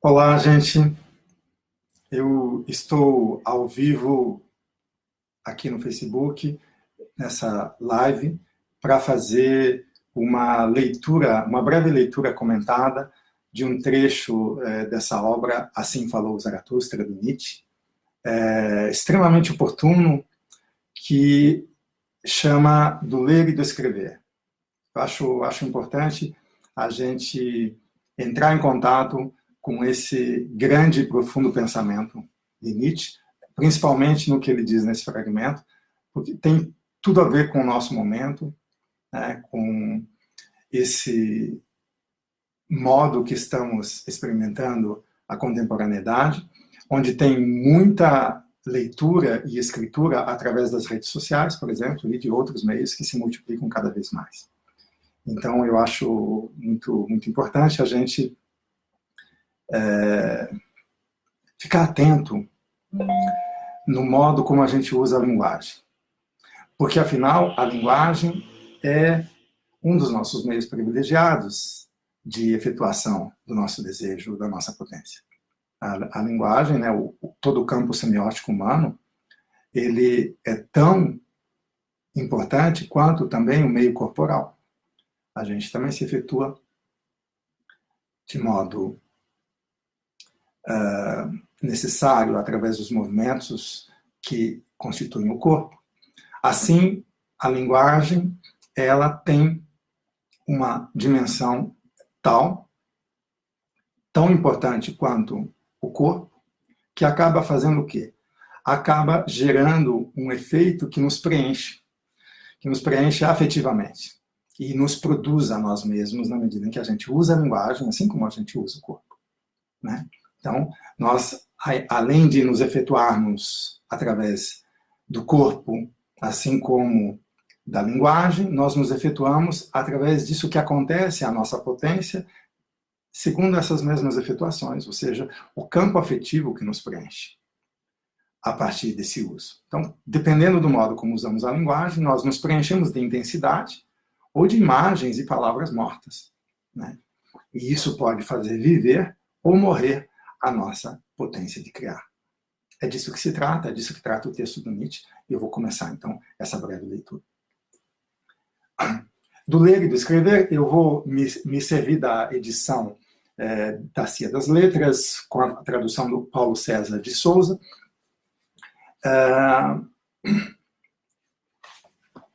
Olá, gente. Eu estou ao vivo aqui no Facebook, nessa live, para fazer uma leitura, uma breve leitura comentada de um trecho dessa obra, Assim Falou Zaratustra, do Nietzsche, extremamente oportuno, que chama do ler e do escrever. Eu acho importante a gente entrar em contato com esse grande e profundo pensamento de Nietzsche, principalmente no que ele diz nesse fragmento, porque tem tudo a ver com o nosso momento, né, com esse modo que estamos experimentando a contemporaneidade, onde tem muita leitura e escritura através das redes sociais, por exemplo, e de outros meios que se multiplicam cada vez mais. Então, eu acho muito importante a gente ficar atento no modo como a gente usa a linguagem. Porque, afinal, a linguagem é um dos nossos meios privilegiados de efetuação do nosso desejo, da nossa potência. A linguagem, né, todo o campo semiótico humano, ele é tão importante quanto também o meio corporal. A gente também se efetua de modo necessário através dos movimentos que constituem o corpo. Assim, a linguagem, ela tem uma dimensão tão importante quanto o corpo, que acaba fazendo o quê? Acaba gerando um efeito que nos preenche afetivamente e nos produz a nós mesmos na medida em que a gente usa a linguagem, assim como a gente usa o corpo, né? Então, nós, além de nos efetuarmos através do corpo, assim como da linguagem, nós nos efetuamos através disso que acontece à nossa potência, segundo essas mesmas efetuações, ou seja, o campo afetivo que nos preenche a partir desse uso. Então, dependendo do modo como usamos a linguagem, nós nos preenchemos de intensidade ou de imagens e palavras mortas, né? E isso pode fazer viver ou morrer a nossa potência de criar. É disso que se trata, é disso que trata o texto do Nietzsche, e eu vou começar, então, essa breve leitura. Do ler e do escrever, eu vou me servir da edição da Cia das Letras, com a tradução do Paulo César de Souza,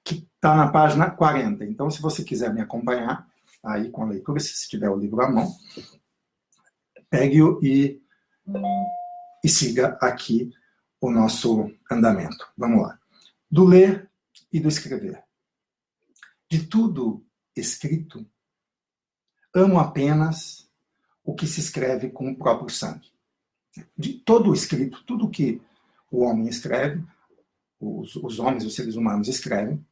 que está na página 40. Então, se você quiser me acompanhar aí com a leitura, se tiver o livro à mão, pegue-o e siga aqui o nosso andamento. Vamos lá. Do ler e do escrever. De tudo escrito, amo apenas o que se escreve com o próprio sangue. De todo o escrito, tudo que o homem escreve, os homens, os seres humanos escrevem,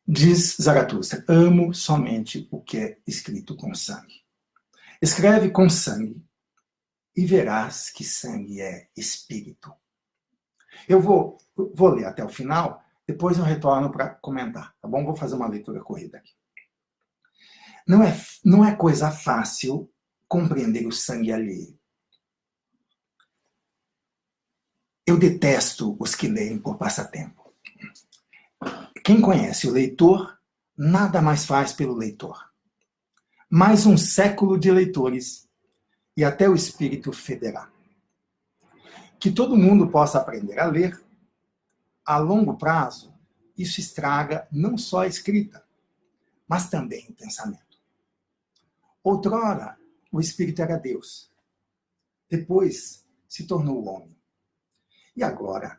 diz Zaratustra, amo somente o que é escrito com sangue. Escreve com sangue e verás que sangue é espírito. Eu vou ler até o final, depois eu retorno para comentar, tá bom? Vou fazer uma leitura corrida aqui. Não é coisa fácil compreender o sangue alheio. Eu detesto os que leem por passatempo. Quem conhece o leitor, nada mais faz pelo leitor. Mais um século de leitores e até o espírito federar. Que todo mundo possa aprender a ler, a longo prazo, isso estraga não só a escrita, mas também o pensamento. Outrora, o espírito era Deus. Depois, se tornou homem. E agora,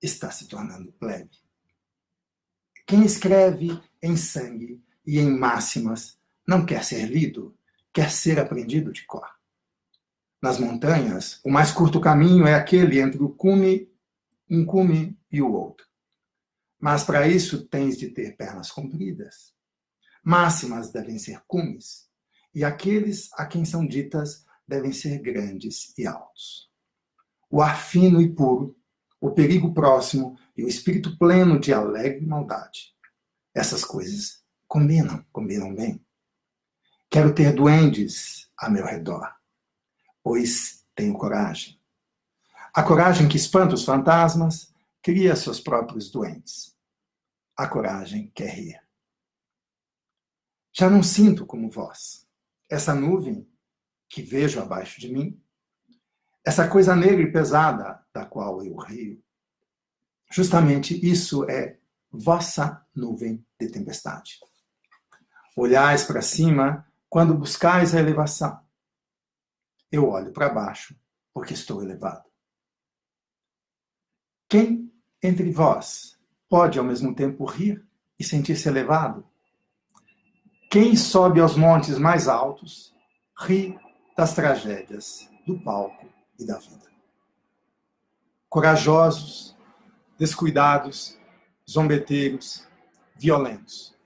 está se tornando plebe. Quem escreve em sangue e em máximas não quer ser lido, quer ser aprendido de cor. Nas montanhas, o mais curto caminho é aquele entre um cume e o outro. Mas para isso tens de ter pernas compridas. Máximas devem ser cumes, e aqueles a quem são ditas devem ser grandes e altos. O ar fino e puro, o perigo próximo e o espírito pleno de alegre maldade. Essas coisas combinam bem. Quero ter duendes a meu redor, pois tenho coragem. A coragem que espanta os fantasmas, cria seus próprios doentes. A coragem quer rir. Já não sinto como vós essa nuvem que vejo abaixo de mim, essa coisa negra e pesada da qual eu rio. Justamente isso é vossa nuvem de tempestade. Olhais para cima quando buscais a elevação. Eu olho para baixo porque estou elevado. Quem entre vós pode ao mesmo tempo rir e sentir-se elevado? Quem sobe aos montes mais altos ri das tragédias do palco e da vida. Corajosos, descuidados, zombeteiros, violentos.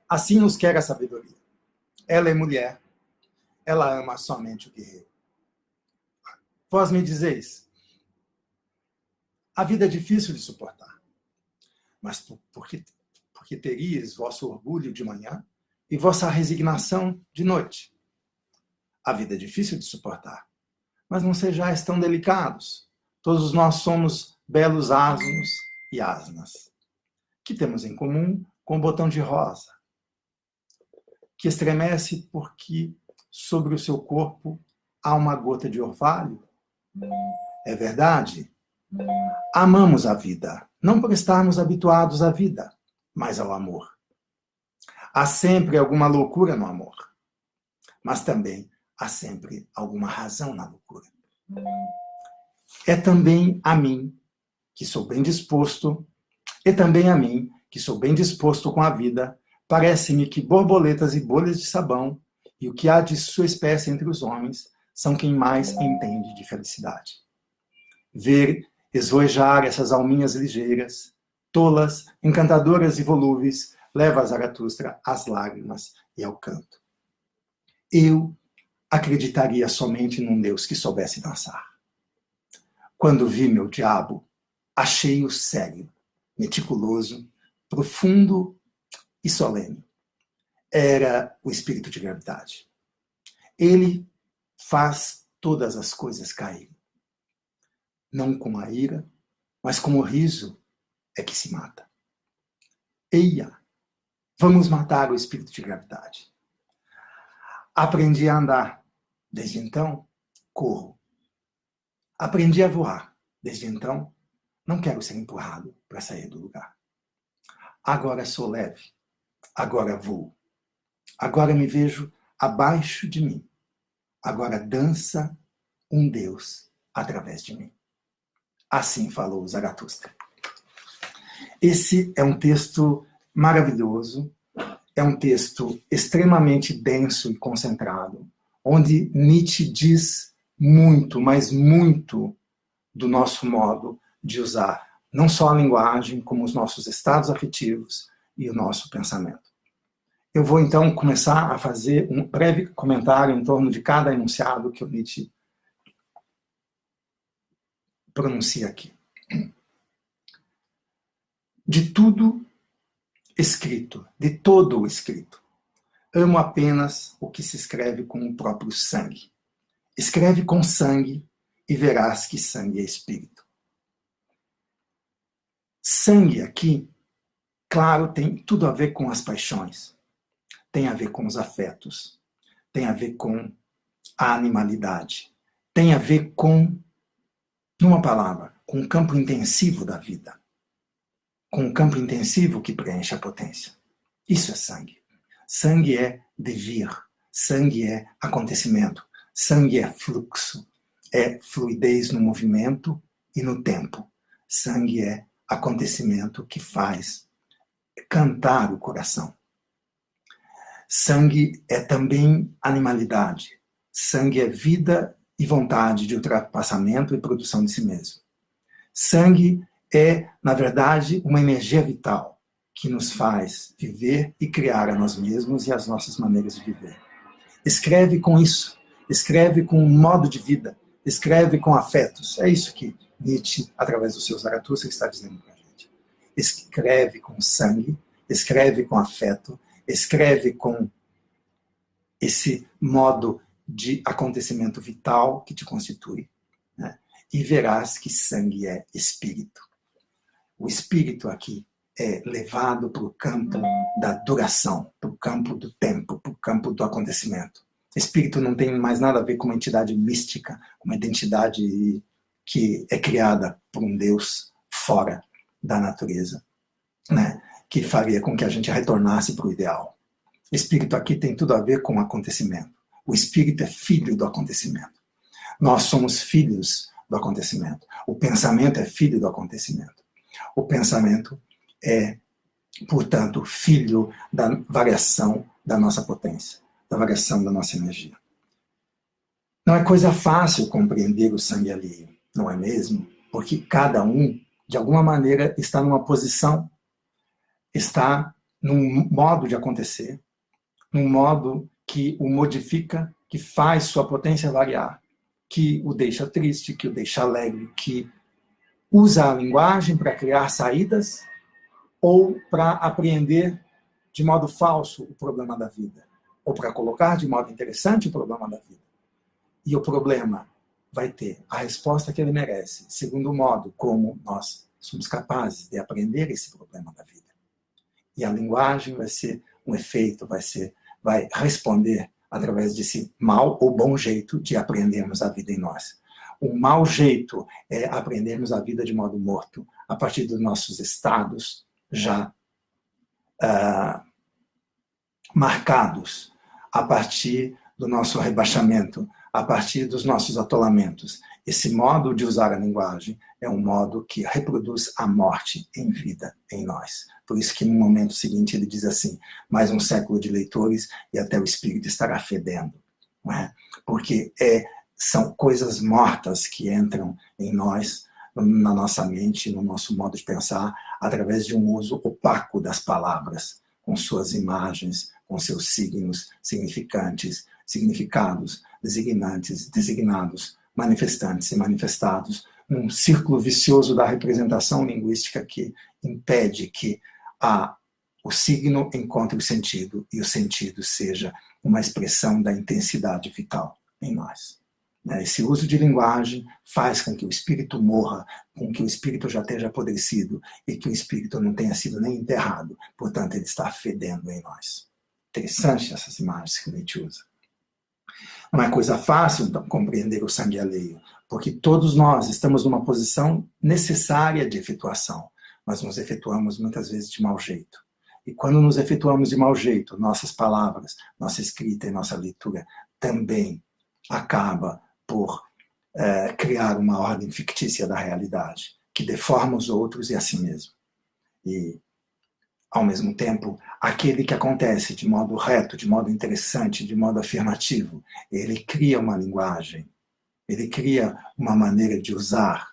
Assim nos quer a sabedoria. Ela é mulher, ela ama somente o guerreiro. Vós me dizeis, a vida é difícil de suportar, mas porque teríeis vosso orgulho de manhã e vossa resignação de noite. A vida é difícil de suportar, mas não sejais tão delicados. Todos nós somos belos asnos e asnas. Que temos em comum com o botão de rosa, que estremece porque sobre o seu corpo há uma gota de orvalho? É verdade. Amamos a vida, não por estarmos habituados à vida, mas ao amor. Há sempre alguma loucura no amor, mas também há sempre alguma razão na loucura. É também a mim, que sou bem disposto, e também a mim, que sou bem disposto com a vida, parece-me que borboletas e bolhas de sabão e o que há de sua espécie entre os homens são quem mais entende de felicidade. Ver esvoejar essas alminhas ligeiras, tolas, encantadoras e volúveis, leva a Zaratustra às lágrimas e ao canto. Eu acreditaria somente num Deus que soubesse dançar. Quando vi meu diabo, achei-o sério, meticuloso, profundo e solene. Era o espírito de gravidade. Ele faz todas as coisas caírem. Não com a ira, mas com o riso é que se mata. Eia, vamos matar o espírito de gravidade. Aprendi a andar. Desde então, corro. Aprendi a voar. Desde então, não quero ser empurrado para sair do lugar. Agora sou leve. Agora voo. Agora me vejo abaixo de mim. Agora dança um Deus através de mim. Assim falou Zaratustra. Esse é um texto maravilhoso, é um texto extremamente denso e concentrado, onde Nietzsche diz muito, mas muito do nosso modo de usar não só a linguagem, como os nossos estados afetivos e o nosso pensamento. Eu vou então começar a fazer um breve comentário em torno de cada enunciado que o Nietzsche pronuncia aqui. De tudo escrito, de todo o escrito, amo apenas o que se escreve com o próprio sangue. Escreve com sangue e verás que sangue é espírito. Sangue aqui, claro, tem tudo a ver com as paixões, tem a ver com os afetos, tem a ver com a animalidade, tem a ver com, numa palavra, com o campo intensivo da vida, com o campo intensivo que preenche a potência. Isso é sangue. Sangue é devir, sangue é acontecimento, sangue é fluxo, é fluidez no movimento e no tempo. Sangue é acontecimento que faz cantar o coração. Sangue é também animalidade. Sangue é vida e vontade de ultrapassamento e produção de si mesmo. Sangue é, na verdade, uma energia vital que nos faz viver e criar a nós mesmos e as nossas maneiras de viver. Escreve com isso. Escreve com um modo de vida. Escreve com afetos. É isso que Nietzsche, através do seu Zaratustra, está dizendo para a gente. Escreve com sangue, escreve com afeto, escreve com esse modo de acontecimento vital que te constitui, né? E verás que sangue é espírito. O espírito aqui é levado para o campo da duração, para o campo do tempo, para o campo do acontecimento. Espírito não tem mais nada a ver com uma entidade mística, uma identidade que é criada por um Deus fora da natureza, né? Que faria com que a gente retornasse para o ideal. Espírito aqui tem tudo a ver com o acontecimento. O espírito é filho do acontecimento. Nós somos filhos do acontecimento. O pensamento é filho do acontecimento. O pensamento é, portanto, filho da variação da nossa potência, da variação da nossa energia. Não é coisa fácil compreender o sangue alheio, não é mesmo? Porque cada um, de alguma maneira, está numa posição, está num modo de acontecer, num modo que o modifica, que faz sua potência variar, que o deixa triste, que o deixa alegre, que usa a linguagem para criar saídas ou para apreender de modo falso o problema da vida, ou para colocar de modo interessante o problema da vida. E o problema vai ter a resposta que ele merece, segundo o modo como nós somos capazes de aprender esse problema da vida. E a linguagem vai ser um efeito, vai responder através desse mau ou bom jeito de aprendermos a vida em nós. O mau jeito é aprendermos a vida de modo morto, a partir dos nossos estados já marcados, a partir do nosso rebaixamento, a partir dos nossos atolamentos. Esse modo de usar a linguagem é um modo que reproduz a morte em vida em nós. Por isso que no momento seguinte ele diz assim, mais um século de leitores e até o espírito estará fedendo. Não é? Porque são coisas mortas que entram em nós, na nossa mente, no nosso modo de pensar, através de um uso opaco das palavras, com suas imagens, com seus signos significantes, significados, designantes, designados, manifestantes e manifestados, num círculo vicioso da representação linguística que impede que o signo encontre o sentido e o sentido seja uma expressão da intensidade vital em nós. Esse uso de linguagem faz com que o espírito morra, com que o espírito já esteja apodrecido e que o espírito não tenha sido nem enterrado. Portanto, ele está fedendo em nós. Interessante essas imagens que a gente usa. Não é coisa fácil compreender o sangue alheio, porque todos nós estamos numa posição necessária de efetuação, mas nos efetuamos muitas vezes de mau jeito. E quando nos efetuamos de mau jeito, nossas palavras, nossa escrita e nossa leitura também acaba por criar uma ordem fictícia da realidade, que deforma os outros e a si mesmo. E, ao mesmo tempo, aquele que acontece de modo reto, de modo interessante, de modo afirmativo, ele cria uma linguagem, ele cria uma maneira de usar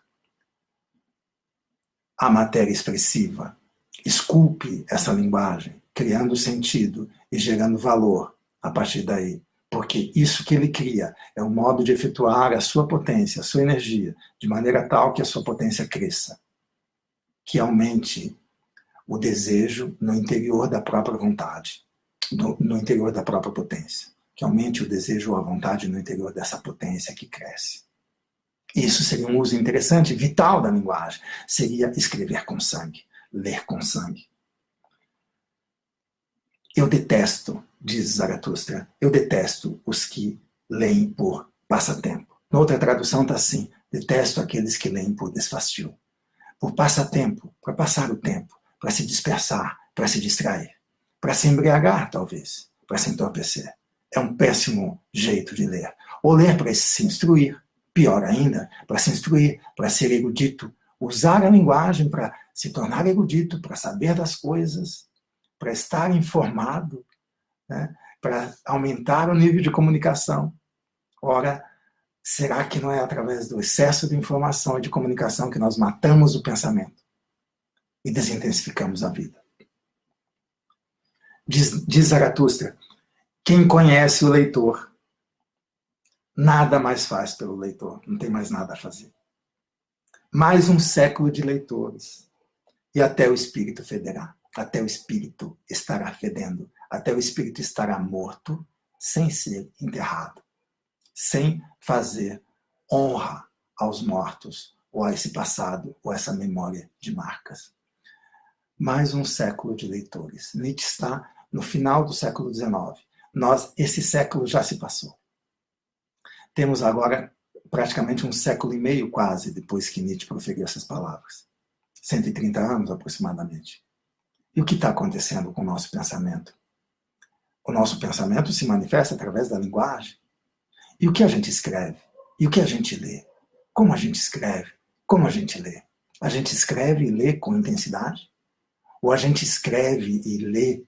a matéria expressiva, esculpe essa linguagem, criando sentido e gerando valor a partir daí. Porque isso que ele cria é um modo de efetuar a sua potência, a sua energia, de maneira tal que a sua potência cresça, que aumente o desejo no interior da própria vontade, no interior da própria potência, que aumente o desejo ou a vontade no interior dessa potência que cresce. Isso seria um uso interessante, vital da linguagem, seria escrever com sangue, ler com sangue. Eu detesto, diz Zaratustra, eu detesto os que leem por passatempo. Na outra tradução está assim, detesto aqueles que leem por desfastio. Por passatempo, para passar o tempo, para se dispersar, para se distrair, para se embriagar, talvez, para se entorpecer. É um péssimo jeito de ler. Ou ler para se instruir, pior ainda, para se instruir, para ser erudito, usar a linguagem para se tornar erudito, para saber das coisas, para estar informado, né? Para aumentar o nível de comunicação. Ora, será que não é através do excesso de informação e de comunicação que nós matamos o pensamento e desintensificamos a vida? Diz Zaratustra, quem conhece o leitor, nada mais faz pelo leitor, não tem mais nada a fazer. Mais um século de leitores e até o espírito federar. Até o espírito estará fedendo, até o espírito estará morto, sem ser enterrado. sem fazer honra aos mortos, ou a esse passado, ou a essa memória de marcas. Mais um século de leitores. Nietzsche está no final do século XIX. Esse século já se passou. Temos agora praticamente um século e meio quase depois que Nietzsche proferiu essas palavras. 130 anos aproximadamente. E o que está acontecendo com o nosso pensamento? O nosso pensamento se manifesta através da linguagem. E o que a gente escreve? E o que a gente lê? Como a gente escreve? Como a gente lê? A gente escreve e lê com intensidade? Ou a gente escreve e lê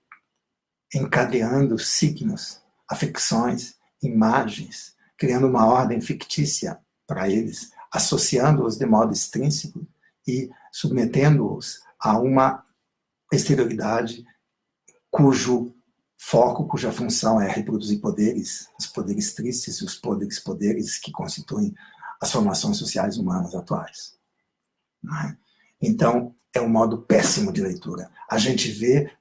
encadeando signos, afecções, imagens, criando uma ordem fictícia para eles, associando-os de modo extrínseco e submetendo-os a uma exterioridade cujo foco, cuja função é reproduzir poderes, os poderes tristes e os poderes que constituem as formações sociais humanas atuais. Então, é um modo péssimo de leitura. A gente vê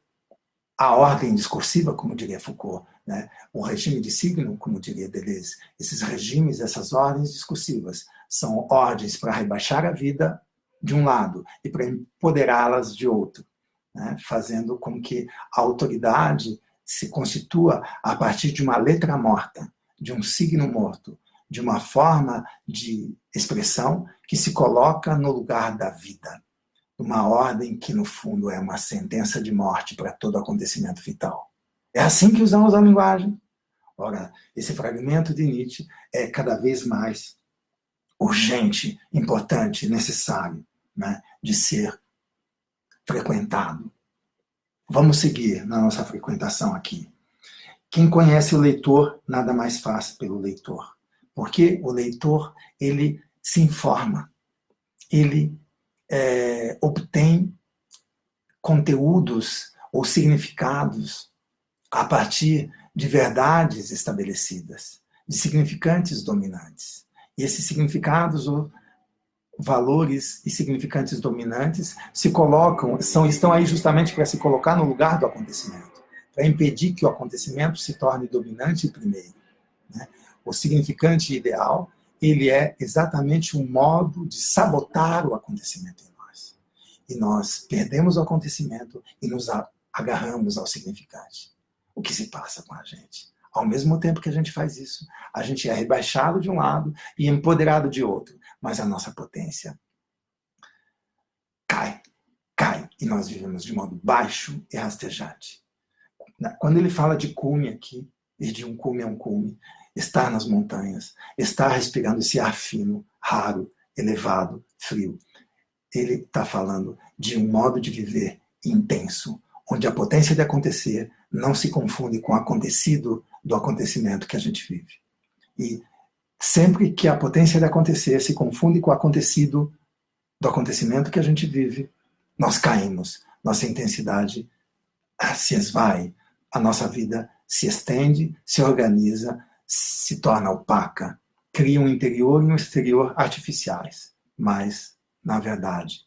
a ordem discursiva, como diria Foucault, né? O regime de signo, como diria Deleuze. Esses regimes, essas ordens discursivas, são ordens para rebaixar a vida de um lado e para empoderá-las de outro, né? Fazendo com que a autoridade se constitua a partir de uma letra morta, de um signo morto, de uma forma de expressão que se coloca no lugar da vida. Uma ordem que, no fundo, é uma sentença de morte para todo acontecimento vital. É assim que usamos a linguagem. Ora, esse fragmento de Nietzsche é cada vez mais urgente, importante, necessário, né, de ser frequentado. Vamos seguir na nossa frequentação aqui. Quem conhece o leitor, nada mais faz pelo leitor. Porque o leitor, ele se informa, ele obtém conteúdos ou significados a partir de verdades estabelecidas, de significantes dominantes. E esses significados ou valores e significantes dominantes estão aí justamente para se colocar no lugar do acontecimento, para impedir que o acontecimento se torne dominante primeiro, né? O significante ideal, ele é exatamente um modo de sabotar o acontecimento em nós. E nós perdemos o acontecimento e nos agarramos ao significante. O que se passa com a gente? Ao mesmo tempo que a gente faz isso, a gente é rebaixado de um lado e empoderado de outro. Mas a nossa potência cai. E nós vivemos de modo baixo e rastejante. Quando ele fala de cume aqui, e de um cume a um cume, estar nas montanhas, estar respirando esse ar fino, raro, elevado, frio. Ele está falando de um modo de viver intenso, onde a potência de acontecer não se confunde com o acontecido do acontecimento que a gente vive. E sempre que a potência de acontecer se confunde com o acontecido do acontecimento que a gente vive, nós caímos, nossa intensidade se esvai, a nossa vida se estende, se organiza, se torna opaca, cria um interior e um exterior artificiais, mas, na verdade,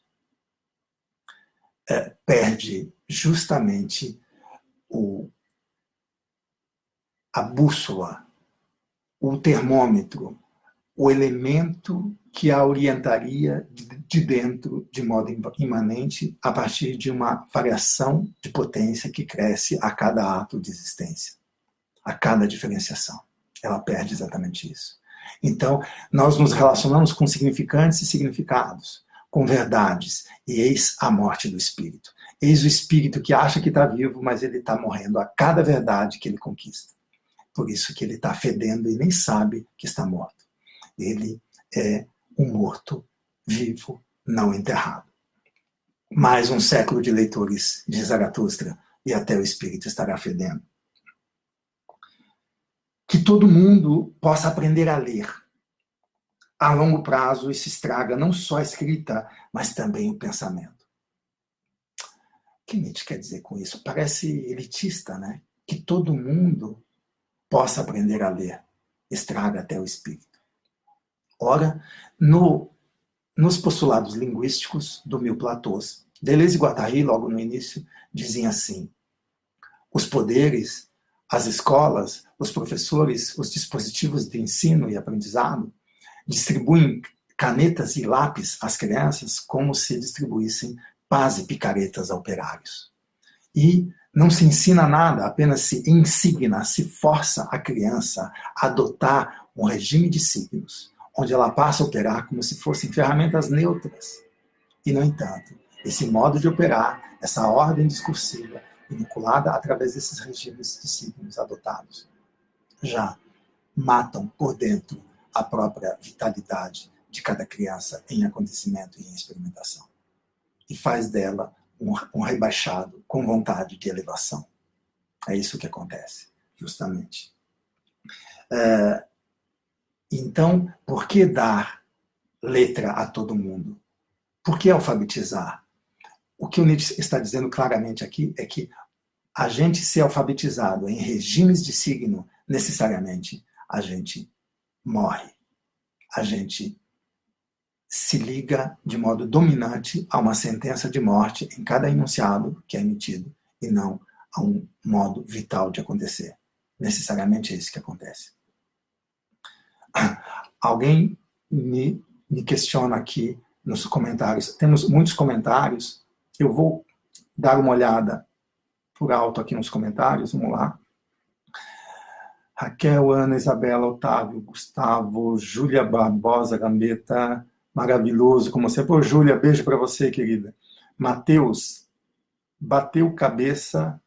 perde justamente a bússola, o termômetro, o elemento que a orientaria de dentro, de modo imanente, a partir de uma variação de potência que cresce a cada ato de existência, a cada diferenciação. Ela perde exatamente isso. Então, nós nos relacionamos com significantes e significados, com verdades, e eis a morte do espírito. Eis o espírito que acha que está vivo, mas ele está morrendo a cada verdade que ele conquista. Por isso que ele está fedendo e nem sabe que está morto. Ele é um morto vivo, não enterrado. Mais um século de leitores de Zaratustra e até o espírito estará fedendo. Que todo mundo possa aprender a ler. A longo prazo, isso estraga não só a escrita, mas também o pensamento. O que Nietzsche quer dizer com isso? Parece elitista, né? Que todo mundo possa aprender a ler. Estraga até o espírito. Ora, nos postulados linguísticos do Mil Platôs, Deleuze e Guattari, logo no início, dizem assim: os poderes as escolas, os professores, os dispositivos de ensino e aprendizado distribuem canetas e lápis às crianças como se distribuíssem pás e picaretas a operários. E não se ensina nada, apenas se insigna, se força a criança a adotar um regime de signos, onde ela passa a operar como se fossem ferramentas neutras. E, no entanto, esse modo de operar, essa ordem discursiva, vinculada através desses regimes de signos adotados, já matam por dentro a própria vitalidade de cada criança em acontecimento e em experimentação. E faz dela um rebaixado com vontade de elevação. É isso que acontece, justamente. Então, por que dar letra a todo mundo? Por que alfabetizar? O que o Nietzsche está dizendo claramente aqui é que a gente ser alfabetizado em regimes de signo, necessariamente, a gente morre. A gente se liga de modo dominante a uma sentença de morte em cada enunciado que é emitido, e não a um modo vital de acontecer. Necessariamente é isso que acontece. Alguém me questiona aqui nos comentários. Temos muitos comentários. Eu vou dar uma olhada por alto aqui nos comentários. Vamos lá. Raquel, Ana, Isabela, Otávio, Gustavo, Júlia Barbosa, Gambetta, maravilhoso como você. Pô, Júlia, beijo para você, querida. Mateus, bateu cabeça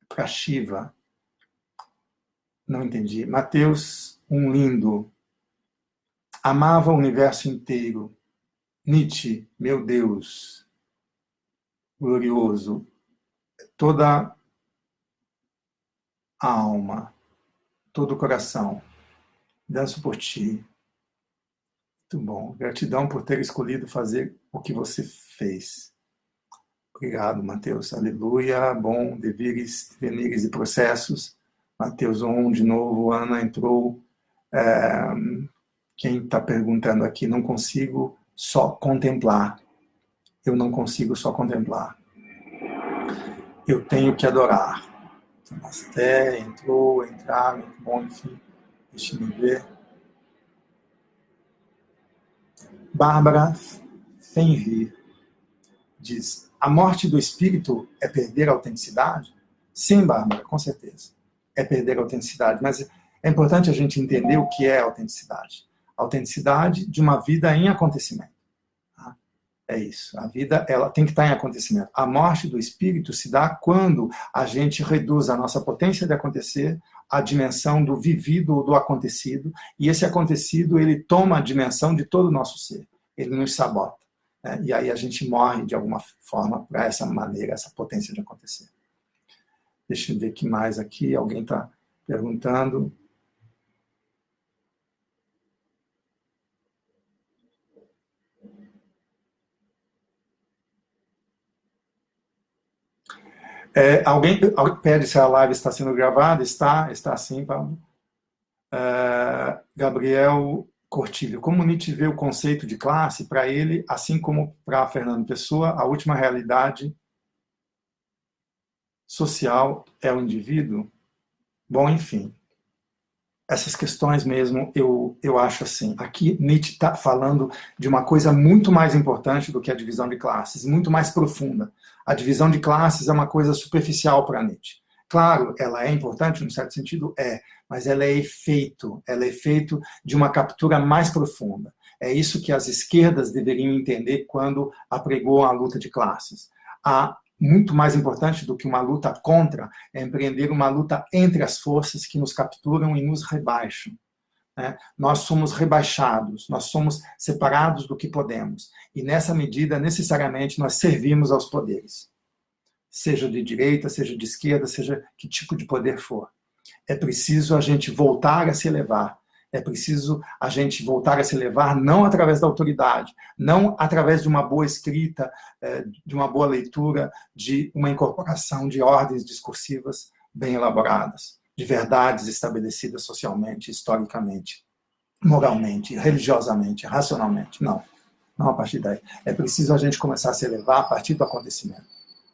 para Shiva. Não entendi. Mateus, um lindo. Amava o universo inteiro. Nietzsche, meu Deus, glorioso. Toda a alma, todo o coração. Danço por ti. Muito bom. Gratidão por ter escolhido fazer o que você fez. Obrigado, Mateus. Aleluia. Bom, devires, venires e processos. Mateus 1, de novo. Ana entrou. Quem está perguntando aqui, não consigo só contemplar. Eu não consigo só contemplar. Eu tenho que adorar. Namasté, entrou, entraram, bom, enfim. Deixa-me ver. Bárbara Fenrir diz, a morte do espírito é perder a autenticidade? Sim, Bárbara, com certeza. É perder a autenticidade, mas é importante a gente entender o que é autenticidade. A autenticidade de uma vida em acontecimento. Tá? É isso. A vida ela tem que estar em acontecimento. A morte do espírito se dá quando a gente reduz a nossa potência de acontecer à dimensão do vivido ou do acontecido, e esse acontecido ele toma a dimensão de todo o nosso ser. Ele nos sabota. Né? E aí a gente morre de alguma forma para essa maneira, essa potência de acontecer. Deixa eu ver o que mais aqui. Alguém está perguntando. Alguém pede se a live está sendo gravada? Está sim, Pablo. Gabriel Cortilho. Como Nietzsche vê o conceito de classe, para ele, assim como para Fernando Pessoa, a última realidade social é o indivíduo? Bom, enfim. Essas questões mesmo, eu acho assim. Aqui Nietzsche está falando de uma coisa muito mais importante do que a divisão de classes, muito mais profunda. A divisão de classes é uma coisa superficial para Nietzsche. Claro, ela é importante, num certo sentido, mas ela é efeito de uma captura mais profunda. É isso que as esquerdas deveriam entender quando apregoam a luta de classes. Muito mais importante do que uma luta contra é empreender uma luta entre as forças que nos capturam e nos rebaixam. Né? Nós somos rebaixados, nós somos separados do que podemos. E nessa medida, necessariamente, nós servimos aos poderes. Seja de direita, seja de esquerda, seja que tipo de poder for. É preciso a gente voltar a se elevar. É preciso a gente voltar a se elevar não através da autoridade, não através de uma boa escrita, de uma boa leitura, de uma incorporação de ordens discursivas bem elaboradas, de verdades estabelecidas socialmente, historicamente, moralmente, religiosamente, racionalmente. Não a partir daí. É preciso a gente começar a se elevar a partir do acontecimento.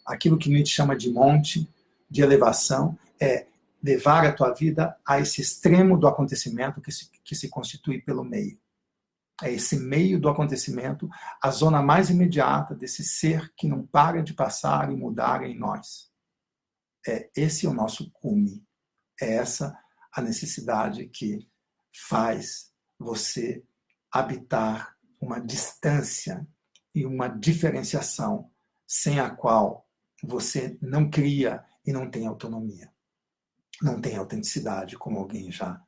Aquilo que Nietzsche chama de monte, de elevação, é levar a tua vida a esse extremo do acontecimento que se constitui pelo meio. É esse meio do acontecimento, a zona mais imediata desse ser que não para de passar e mudar em nós. Esse é o nosso cume. É essa a necessidade que faz você habitar uma distância e uma diferenciação sem a qual você não cria e não tem autonomia. Não tem autenticidade, como alguém já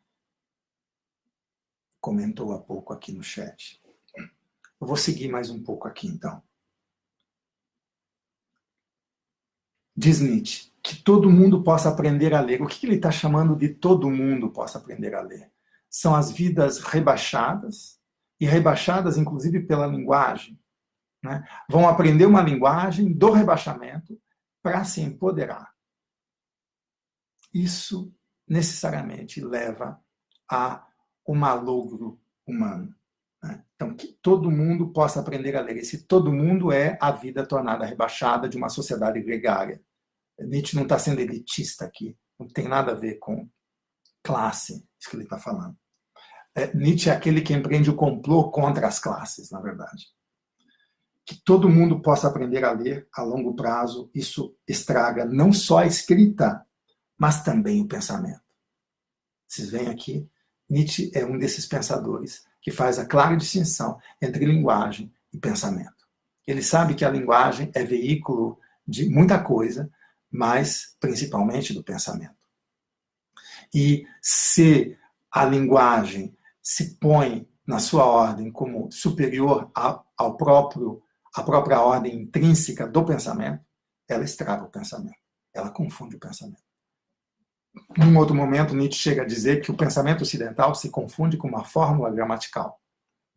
comentou há pouco aqui no chat. Eu vou seguir mais um pouco aqui, então. Diz Nietzsche que todo mundo possa aprender a ler. O que ele está chamando de todo mundo possa aprender a ler? São as vidas rebaixadas, e rebaixadas inclusive pela linguagem. Né? Vão aprender uma linguagem do rebaixamento para se empoderar. Isso necessariamente leva a um malogro humano. Né? Então, que todo mundo possa aprender a ler. Esse todo mundo é a vida tornada rebaixada de uma sociedade gregária. Nietzsche não está sendo elitista aqui, não tem nada a ver com classe, isso que ele está falando. Nietzsche é aquele que empreende o complô contra as classes, na verdade. Que todo mundo possa aprender a ler a longo prazo, isso estraga não só a escrita, mas também o pensamento. Vocês veem aqui, Nietzsche é um desses pensadores que faz a clara distinção entre linguagem e pensamento. Ele sabe que a linguagem é veículo de muita coisa, mas principalmente do pensamento. E se a linguagem se põe na sua ordem como superior à própria ordem intrínseca do pensamento, ela estraga o pensamento, ela confunde o pensamento. Num outro momento, Nietzsche chega a dizer que o pensamento ocidental se confunde com uma fórmula gramatical,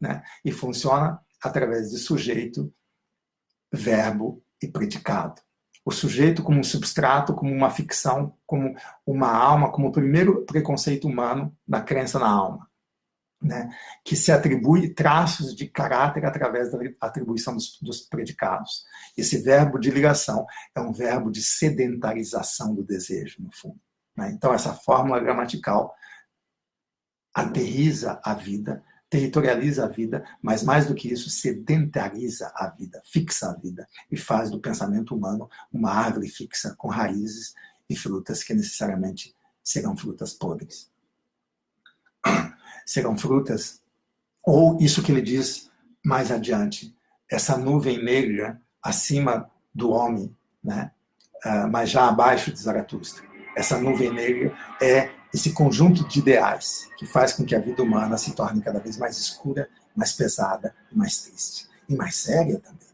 né? E funciona através de sujeito, verbo e predicado. O sujeito como um substrato, como uma ficção, como uma alma, como o primeiro preconceito humano da crença na alma, né? Que se atribui traços de caráter através da atribuição dos predicados. Esse verbo de ligação é um verbo de sedentarização do desejo, no fundo. Né? Então, essa fórmula gramatical aterriza a vida, territorializa a vida, mas mais do que isso, sedentariza a vida, fixa a vida e faz do pensamento humano uma árvore fixa com raízes e frutas que necessariamente serão frutas podres. Serão frutas, ou isso que ele diz mais adiante, essa nuvem negra acima do homem, né? Mas já abaixo de Zaratustra. Essa nuvem negra é esse conjunto de ideais que faz com que a vida humana se torne cada vez mais escura, mais pesada, mais triste. E mais séria também.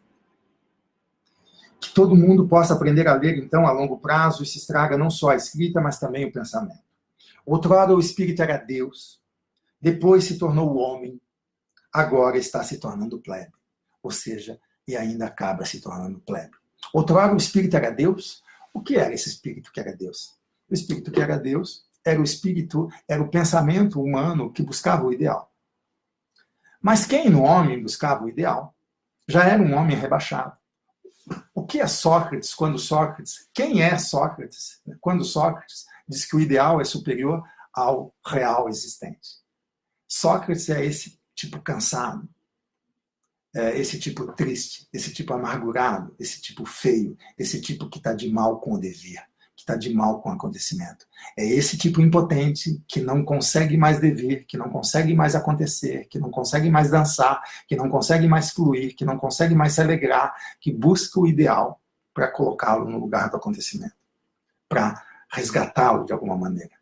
Que todo mundo possa aprender a ler, então, a longo prazo, e se estraga não só a escrita, mas também o pensamento. Outrora o espírito era Deus, depois se tornou o homem, agora está se tornando plebe. Ou seja, e ainda acaba se tornando plebe. Outrora o espírito era Deus. O que era esse espírito que era Deus? O espírito que era Deus era o espírito, era o pensamento humano que buscava o ideal. Mas quem no homem buscava o ideal já era um homem rebaixado. O que é Sócrates quando Sócrates? Quem é Sócrates quando Sócrates diz que o ideal é superior ao real existente? Sócrates é esse tipo cansado, esse tipo triste, esse tipo amargurado, esse tipo feio, esse tipo que está de mal com o dever, que está de mal com o acontecimento. É esse tipo impotente que não consegue mais dever, que não consegue mais acontecer, que não consegue mais dançar, que não consegue mais fluir, que não consegue mais se alegrar, que busca o ideal para colocá-lo no lugar do acontecimento, para resgatá-lo de alguma maneira.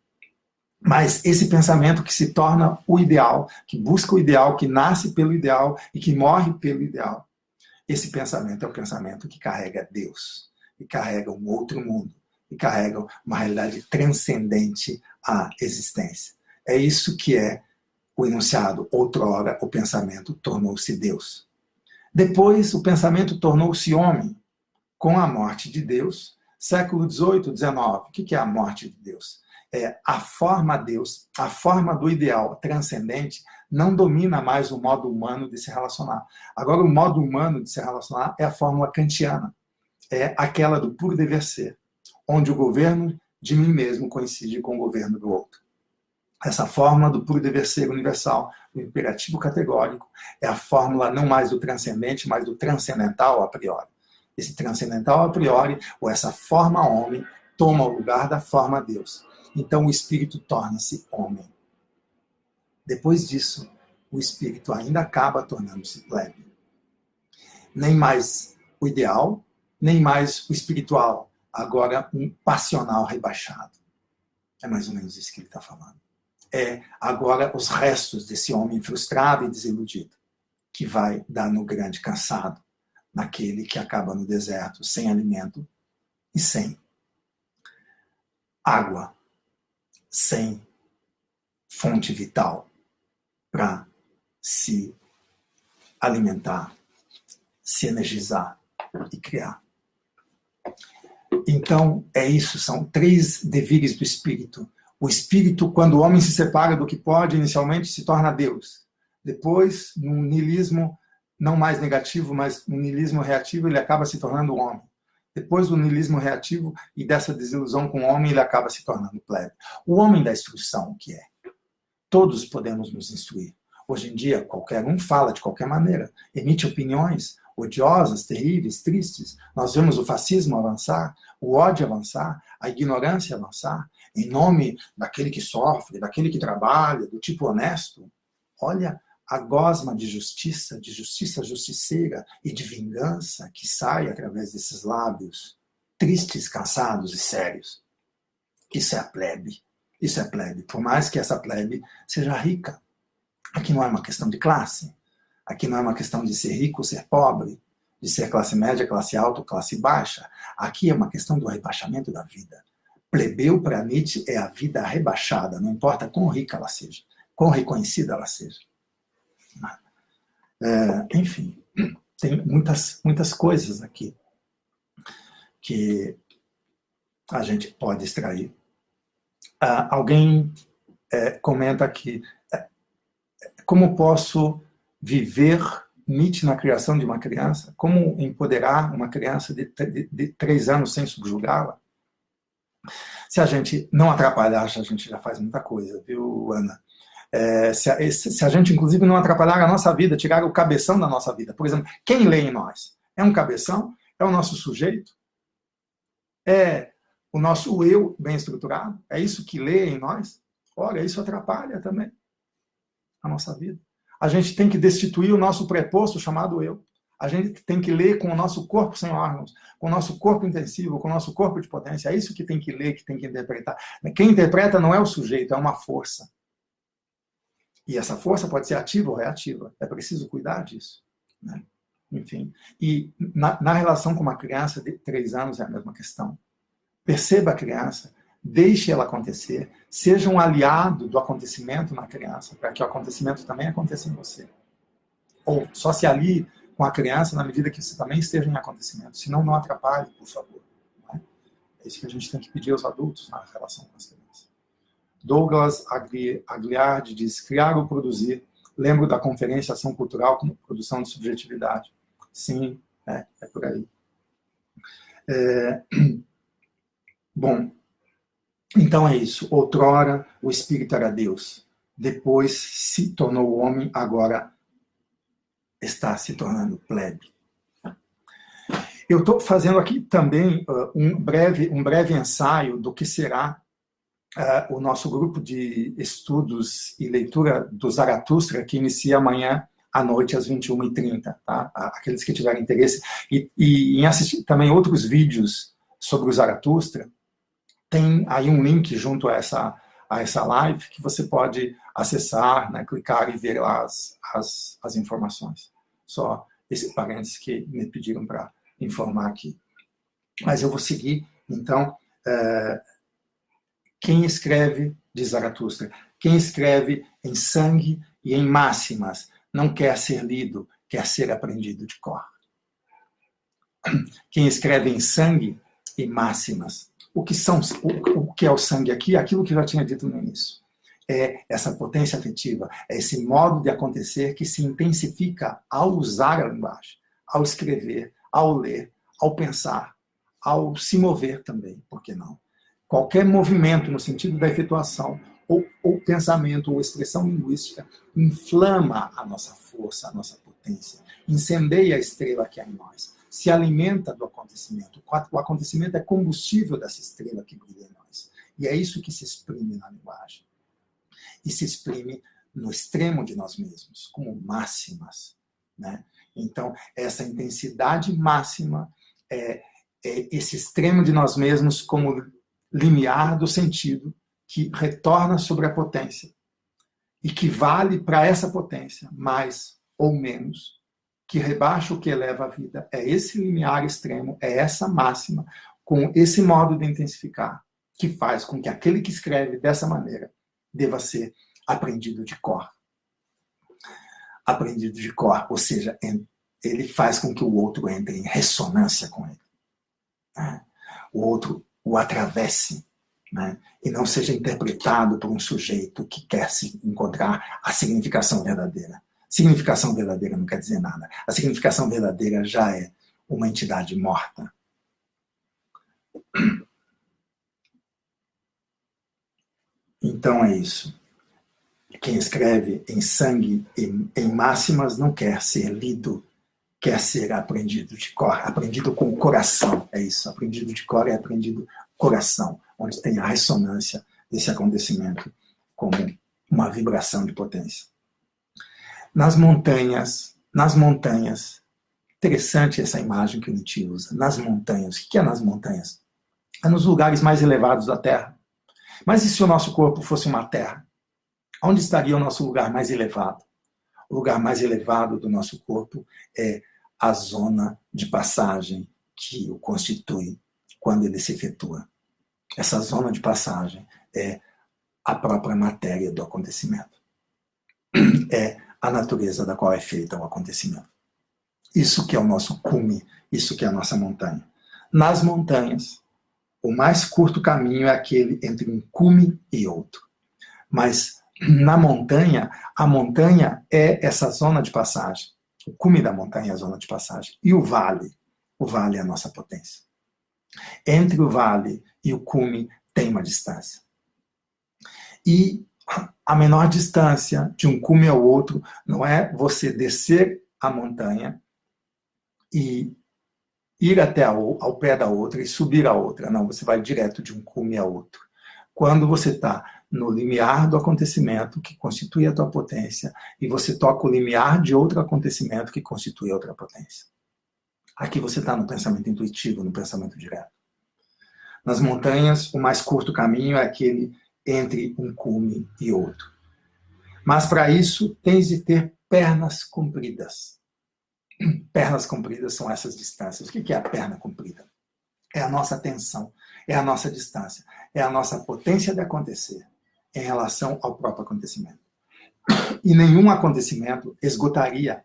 Mas esse pensamento que se torna o ideal, que busca o ideal, que nasce pelo ideal e que morre pelo ideal, esse pensamento é o pensamento que carrega Deus, que carrega um outro mundo, que carrega uma realidade transcendente à existência. É isso que é o enunciado. Outrora o pensamento tornou-se Deus. Depois o pensamento tornou-se homem, com a morte de Deus, século XVIII, XIX. O que é a morte de Deus? A forma Deus, a forma do ideal transcendente, não domina mais o modo humano de se relacionar. Agora, o modo humano de se relacionar é a fórmula kantiana, é aquela do puro dever ser, onde o governo de mim mesmo coincide com o governo do outro. Essa fórmula do puro dever ser universal, do imperativo categórico, é a fórmula não mais do transcendente, mas do transcendental a priori. Esse transcendental a priori, ou essa forma homem, toma o lugar da forma Deus. Então o espírito torna-se homem. Depois disso, o espírito ainda acaba tornando-se plebe. Nem mais o ideal, nem mais o espiritual, agora um passional rebaixado. É mais ou menos isso que ele está falando. É agora os restos desse homem frustrado e desiludido, que vai dar no grande cansado, naquele que acaba no deserto, sem alimento e sem água, sem fonte vital para se alimentar, se energizar e criar. Então, é isso, são 3 devires do espírito. O espírito, quando o homem se separa do que pode, inicialmente se torna Deus. Depois, num niilismo não mais negativo, mas um niilismo reativo, ele acaba se tornando homem. Depois do niilismo reativo e dessa desilusão com o homem, ele acaba se tornando plebe. O homem da instrução, o que é? Todos podemos nos instruir. Hoje em dia, qualquer um fala de qualquer maneira, emite opiniões odiosas, terríveis, tristes. Nós vemos o fascismo avançar, o ódio avançar, a ignorância avançar, em nome daquele que sofre, daquele que trabalha, do tipo honesto. Olha a gosma de justiça justiceira e de vingança que sai através desses lábios tristes, cansados e sérios. Isso é a plebe. Isso é plebe. Por mais que essa plebe seja rica. Aqui não é uma questão de classe. Aqui não é uma questão de ser rico ou ser pobre, de ser classe média, classe alta ou classe baixa. Aqui é uma questão do rebaixamento da vida. Plebeu para Nietzsche é a vida rebaixada, não importa quão rica ela seja, quão reconhecida ela seja. Enfim, tem muitas coisas aqui que a gente pode extrair. Alguém comenta aqui, como posso viver Nietzsche na criação de uma criança? Como empoderar uma criança de 3 anos sem subjugá-la? Se a gente não atrapalhar, a gente já faz muita coisa, viu, Ana? Se a gente, inclusive, não atrapalhar a nossa vida, tirar o cabeção da nossa vida. Por exemplo, quem lê em nós? É um cabeção? É o nosso sujeito? É o nosso eu bem estruturado? É isso que lê em nós? Olha, isso atrapalha também a nossa vida. A gente tem que destituir o nosso preposto chamado eu. A gente tem que ler com o nosso corpo sem órgãos, com o nosso corpo intensivo, com o nosso corpo de potência. É isso que tem que ler, que tem que interpretar. Quem interpreta não é o sujeito, é uma força. E essa força pode ser ativa ou reativa. É preciso cuidar disso. Né? Enfim. E na relação com uma criança de 3 anos é a mesma questão. Perceba a criança, deixe ela acontecer, seja um aliado do acontecimento na criança, para que o acontecimento também aconteça em você. Ou só se alie com a criança na medida que você também esteja em acontecimento. Senão, não atrapalhe, por favor. Não é? É isso que a gente tem que pedir aos adultos na relação com as crianças. Douglas Agliardi diz, criar ou produzir. Lembro da conferência Ação Cultural como produção de subjetividade. Sim, é por aí. Bom, então é isso. Outrora o espírito era Deus. Depois se tornou homem, agora está se tornando plebe. Eu estou fazendo aqui também um breve ensaio do que será o nosso grupo de estudos e leitura do Zaratustra, que inicia amanhã à noite, às 21h30. Tá? Aqueles que tiverem interesse. E em assistir também outros vídeos sobre o Zaratustra, tem aí um link junto a essa live que você pode acessar, né, clicar e ver lá as informações. Só esse parênteses que me pediram para informar aqui. Mas eu vou seguir, então, quem escreve de Zaratustra, quem escreve em sangue e em máximas, não quer ser lido, quer ser aprendido de cor. Quem escreve em sangue e máximas, o que é o sangue aqui? Aquilo que eu já tinha dito no início. É essa potência afetiva, é esse modo de acontecer que se intensifica ao usar a linguagem, ao escrever, ao ler, ao pensar, ao se mover também, por que não? Qualquer movimento no sentido da efetuação, ou pensamento, ou expressão linguística, inflama a nossa força, a nossa potência, incendeia a estrela que há em nós, se alimenta do acontecimento. O acontecimento é combustível dessa estrela que brilha em nós. E é isso que se exprime na linguagem. E se exprime no extremo de nós mesmos, como máximas, né? Então, essa intensidade máxima é esse extremo de nós mesmos como limiar do sentido que retorna sobre a potência e que vale para essa potência mais ou menos, que rebaixa o que eleva a vida. É esse limiar extremo, é essa máxima, com esse modo de intensificar, que faz com que aquele que escreve dessa maneira deva ser aprendido de cor. Aprendido de cor, ou seja, ele faz com que o outro entre em ressonância com ele. O outro o atravesse, né? E não seja interpretado por um sujeito que quer se encontrar a significação verdadeira. Significação verdadeira não quer dizer nada. A significação verdadeira já é uma entidade morta. Então é isso. Quem escreve em sangue e em máximas não quer ser lido, quer ser aprendido de cor, aprendido com o coração. É isso, aprendido de cor é aprendido coração, onde tem a ressonância desse acontecimento como uma vibração de potência. Nas montanhas, interessante essa imagem que o Nietzsche usa, nas montanhas. O que é nas montanhas? É nos lugares mais elevados da Terra. Mas e se o nosso corpo fosse uma terra? Onde estaria o nosso lugar mais elevado? O lugar mais elevado do nosso corpo é a zona de passagem que o constitui quando ele se efetua. Essa zona de passagem é a própria matéria do acontecimento. É a natureza da qual é feita o acontecimento. Isso que é o nosso cume, isso que é a nossa montanha. Nas montanhas, o mais curto caminho é aquele entre um cume e outro. Mas na montanha, a montanha é essa zona de passagem. O cume da montanha é a zona de passagem. E o vale é a nossa potência. Entre o vale e o cume tem uma distância. E a menor distância de um cume ao outro não é você descer a montanha e ir até ao pé da outra e subir a outra. Não, você vai direto de um cume a outro. Quando você está no limiar do acontecimento que constitui a tua potência e você toca o limiar de outro acontecimento que constitui a outra potência. Aqui você está no pensamento intuitivo, no pensamento direto. Nas montanhas, o mais curto caminho é aquele entre um cume e outro. Mas para isso, tens de ter pernas compridas. Pernas compridas são essas distâncias. O que é a perna comprida? É a nossa tensão, é a nossa distância, é a nossa potência de acontecer em relação ao próprio acontecimento. E nenhum acontecimento esgotaria,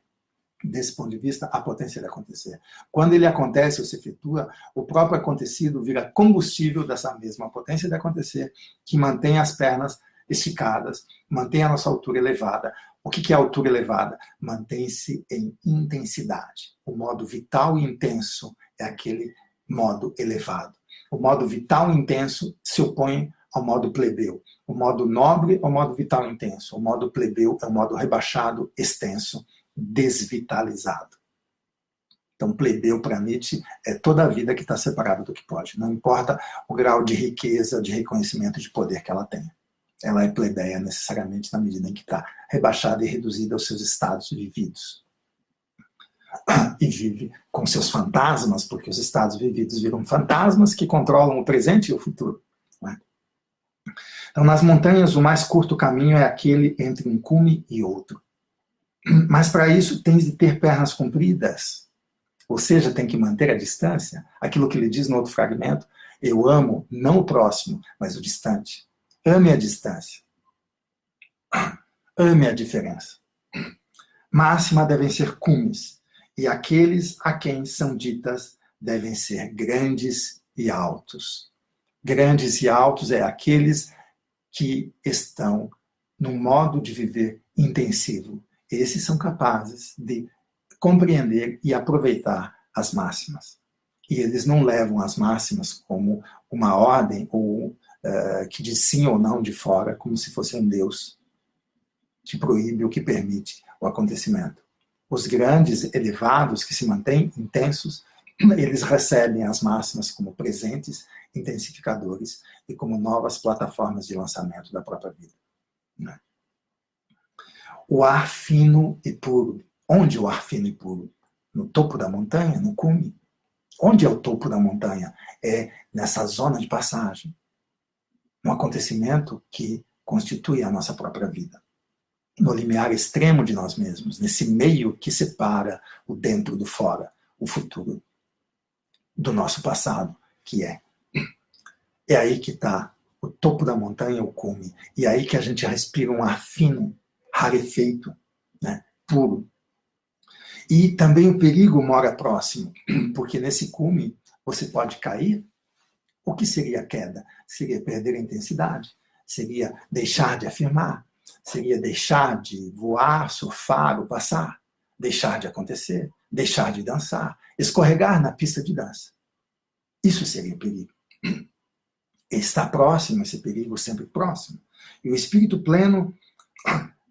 desse ponto de vista, a potência de acontecer. Quando ele acontece ou se efetua, o próprio acontecido vira combustível dessa mesma potência de acontecer, que mantém as pernas esticadas, mantém a nossa altura elevada. O que é altura elevada? Mantém-se em intensidade. O modo vital e intenso é aquele modo elevado. O modo vital e intenso se opõe ao modo plebeu. O modo nobre é o modo vital e intenso. O modo plebeu é o modo rebaixado, extenso, desvitalizado. Então, plebeu para Nietzsche é toda a vida que está separada do que pode. Não importa o grau de riqueza, de reconhecimento e de poder que ela tenha. Ela é plebeia necessariamente na medida em que está rebaixada e reduzida aos seus estados vividos. E vive com seus fantasmas, porque os estados vividos viram fantasmas que controlam o presente e o futuro. Né? Então, nas montanhas, o mais curto caminho é aquele entre um cume e outro. Mas para isso tens de ter pernas compridas, ou seja, tem que manter a distância. Aquilo que ele diz no outro fragmento, eu amo não o próximo, mas o distante. Ame a distância. Ame a diferença. Máxima devem ser cumes, e aqueles a quem são ditas devem ser grandes e altos. Grandes e altos é aqueles que estão num modo de viver intensivo. Esses são capazes de compreender e aproveitar as máximas. E eles não levam as máximas como uma ordem ou que diz sim ou não de fora, como se fosse um Deus que proíbe ou que permite o acontecimento. Os grandes elevados que se mantêm intensos, eles recebem as máximas como presentes, intensificadores e como novas plataformas de lançamento da própria vida. O ar fino e puro. Onde o ar fino e puro? No topo da montanha, no cume. Onde é o topo da montanha? É nessa zona de passagem. Um acontecimento que constitui a nossa própria vida. No limiar extremo de nós mesmos, nesse meio que separa o dentro do fora, o futuro do nosso passado, que é. É aí que está o topo da montanha, o cume. E é aí que a gente respira um ar fino, rarefeito, né, puro. E também o perigo mora próximo, porque nesse cume você pode cair. O que seria a queda? Seria perder a intensidade, seria deixar de afirmar, seria deixar de voar, surfar ou passar, deixar de acontecer, deixar de dançar, escorregar na pista de dança. Isso seria o perigo. Está próximo, esse perigo sempre próximo. E o espírito pleno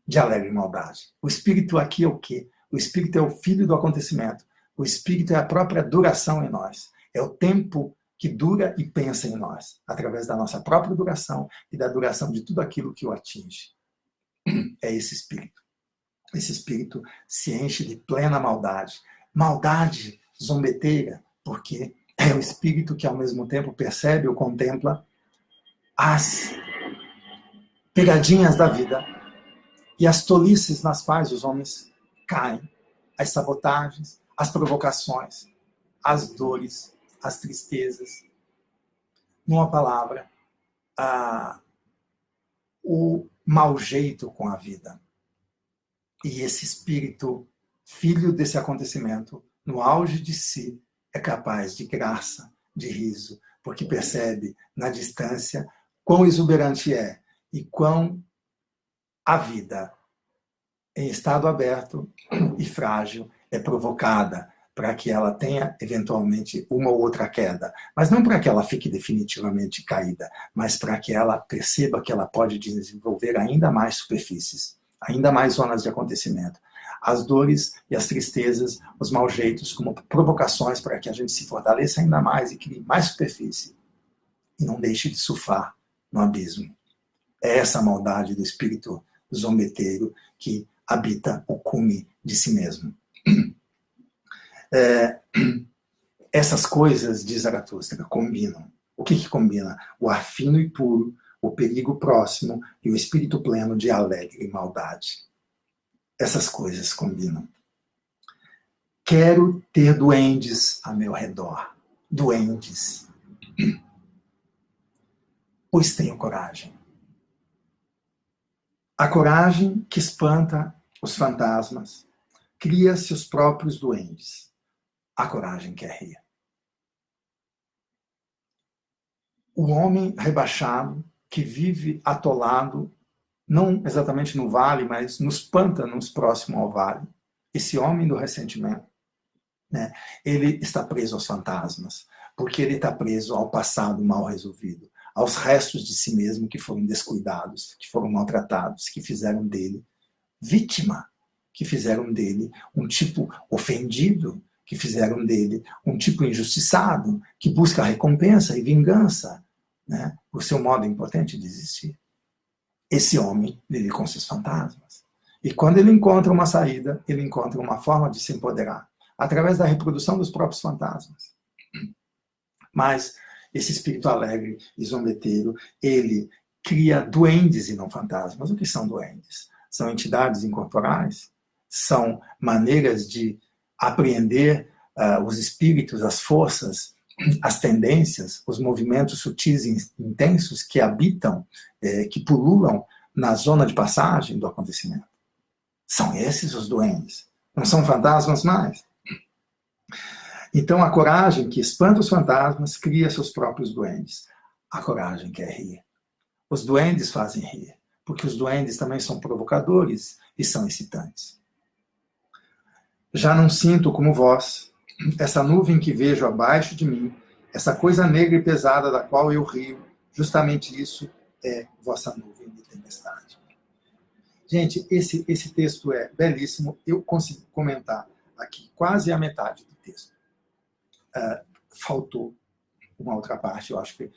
de alegre maldade. O espírito aqui é o quê? O espírito é o filho do acontecimento. O espírito é a própria duração em nós. É o tempo que dura e pensa em nós, através da nossa própria duração e da duração de tudo aquilo que o atinge. É esse espírito. Esse espírito se enche de plena maldade. Maldade zombeteira, porque é o espírito que ao mesmo tempo percebe ou contempla as pegadinhas da vida e as tolices nas quais os homens caem, as sabotagens, as provocações, as dores, as tristezas. Numa palavra, o mau jeito com a vida. E esse espírito, filho desse acontecimento, no auge de si, é capaz de graça, de riso, porque percebe na distância quão exuberante é e quão a vida, em estado aberto e frágil, é provocada para que ela tenha, eventualmente, uma ou outra queda. Mas não para que ela fique definitivamente caída, mas para que ela perceba que ela pode desenvolver ainda mais superfícies, ainda mais zonas de acontecimento. As dores e as tristezas, os maus jeitos, como provocações para que a gente se fortaleça ainda mais e crie mais superfície. E não deixe de surfar no abismo. É essa maldade do espírito zombeteiro que habita o cume de si mesmo. Essas coisas, diz Zaratustra, combinam. O que combina? O ar fino e puro, o perigo próximo e o espírito pleno de alegre maldade. Essas coisas combinam. Quero ter duendes a meu redor. Duendes. Pois tenho coragem. A coragem que espanta os fantasmas cria seus próprios duendes. A coragem quer rir. O homem rebaixado que vive atolado, não exatamente no vale, mas nos pântanos próximo ao vale, esse homem do ressentimento, né, ele está preso aos fantasmas, porque ele está preso ao passado mal resolvido, aos restos de si mesmo que foram descuidados, que foram maltratados, que fizeram dele vítima, que fizeram dele um tipo ofendido, que fizeram dele um tipo injustiçado, que busca recompensa e vingança, né, por seu modo impotente de existir. Esse homem vive com seus fantasmas. E quando ele encontra uma saída, ele encontra uma forma de se empoderar, através da reprodução dos próprios fantasmas. Mas esse espírito alegre e zombeteiro, ele cria duendes e não fantasmas. O que são duendes? São entidades incorporais? São maneiras de apreender os espíritos, as forças, as tendências, os movimentos sutis e intensos que habitam, que pululam na zona de passagem do acontecimento. São esses os duendes. Não são fantasmas mais. Então a coragem que espanta os fantasmas cria seus próprios duendes. A coragem quer rir. Os duendes fazem rir, porque os duendes também são provocadores e são excitantes. Já não sinto como vós essa nuvem que vejo abaixo de mim, essa coisa negra e pesada da qual eu rio, justamente isso é vossa nuvem de tempestade. Gente, esse texto é belíssimo. Eu consigo comentar aqui quase a metade do texto. Faltou uma outra parte, eu acho que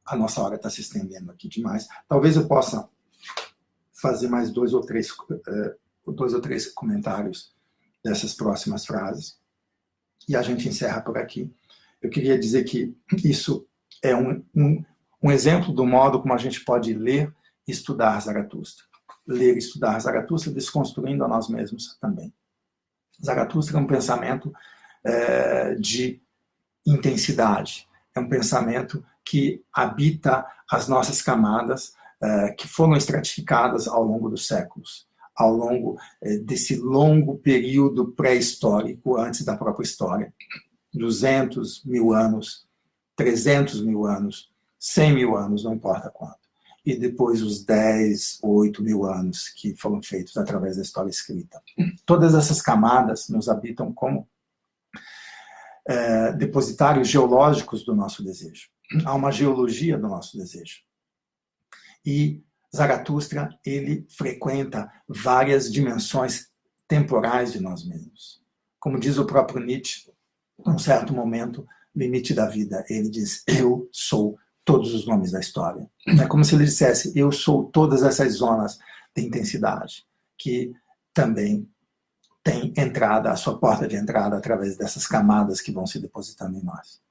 a nossa hora está se estendendo aqui demais. Talvez eu possa fazer mais dois ou três comentários dessas próximas frases. E a gente encerra por aqui. Eu queria dizer que isso é um exemplo do modo como a gente pode ler e estudar Zaratustra. Ler e estudar Zaratustra desconstruindo a nós mesmos também. Zaratustra é um pensamento de intensidade. É um pensamento que habita as nossas camadas, que foram estratificadas ao longo dos séculos, ao longo desse longo período pré-histórico, antes da própria história. 200 mil anos, 300 mil anos, 100 mil anos, não importa quanto. E depois os 10, 8 mil anos que foram feitos através da história escrita. Todas essas camadas nos habitam como depositários geológicos do nosso desejo. Há uma geologia do nosso desejo. E Zaratustra, ele frequenta várias dimensões temporais de nós mesmos. Como diz o próprio Nietzsche, num certo momento, limite da vida, ele diz, eu sou todos os nomes da história. É como se ele dissesse, eu sou todas essas zonas de intensidade, que também tem entrada, a sua porta de entrada através dessas camadas que vão se depositando em nós.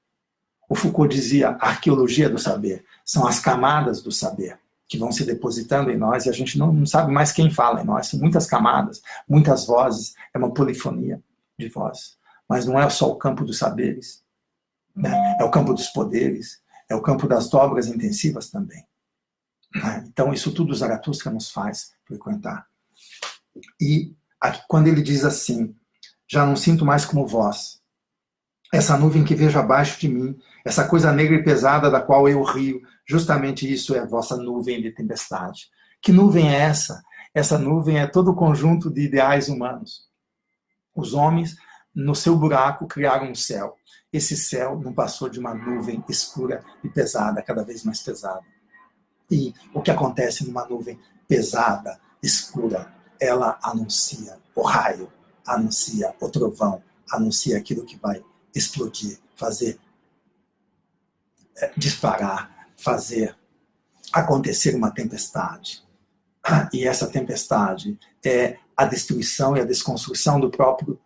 O Foucault dizia, a arqueologia do saber são as camadas do saber que vão se depositando em nós e a gente não sabe mais quem fala em nós. São muitas camadas, muitas vozes, é uma polifonia de vozes. Mas não é só o campo dos saberes, né? É o campo dos poderes, é o campo das dobras intensivas também. Então, isso tudo Zaratustra nos faz frequentar. E aqui, quando ele diz assim, já não sinto mais como vós, essa nuvem que vejo abaixo de mim, essa coisa negra e pesada da qual eu rio, justamente isso é a vossa nuvem de tempestade. Que nuvem é essa? Essa nuvem é todo o conjunto de ideais humanos. Os homens, no seu buraco, criaram um céu. Esse céu não passou de uma nuvem escura e pesada, cada vez mais pesada. E o que acontece numa nuvem pesada, escura, ela anuncia o raio, anuncia o trovão, anuncia aquilo que vai explodir, fazer disparar, fazer acontecer uma tempestade. E essa tempestade é a destruição e a desconstrução do próprio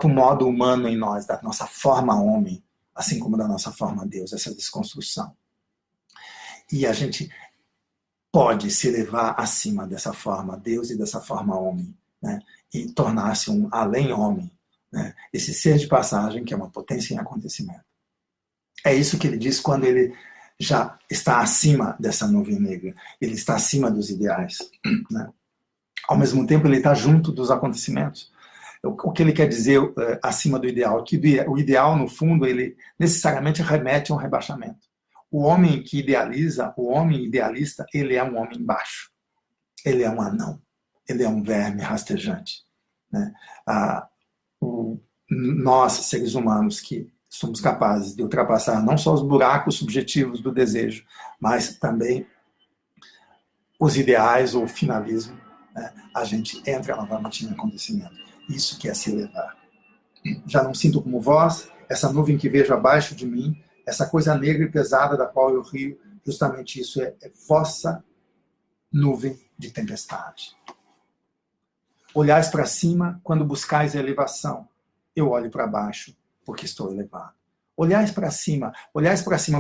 modo humano em nós, da nossa forma homem, assim como da nossa forma Deus, essa desconstrução. E a gente pode se elevar acima dessa forma Deus e dessa forma homem, né? E tornar-se um além-homem, né? Esse ser de passagem que é uma potência em acontecimento. É isso que ele diz quando ele já está acima dessa nuvem negra. Ele está acima dos ideais, né? Ao mesmo tempo, ele está junto dos acontecimentos. O que ele quer dizer acima do ideal? Que o ideal, no fundo, ele necessariamente remete a um rebaixamento. O homem que idealiza, o homem idealista, ele é um homem baixo. Ele é um anão. Ele é um verme rastejante, né? Nós, seres humanos, que somos capazes de ultrapassar não só os buracos subjetivos do desejo, mas também os ideais ou o finalismo, né? A gente entra novamente em acontecimento. Isso que é se elevar. Já não sinto como vós, essa nuvem que vejo abaixo de mim, essa coisa negra e pesada da qual eu rio, justamente isso é vossa nuvem de tempestade. Olhais para cima quando buscais a elevação. Eu olho para baixo porque estou elevado. Olhais para cima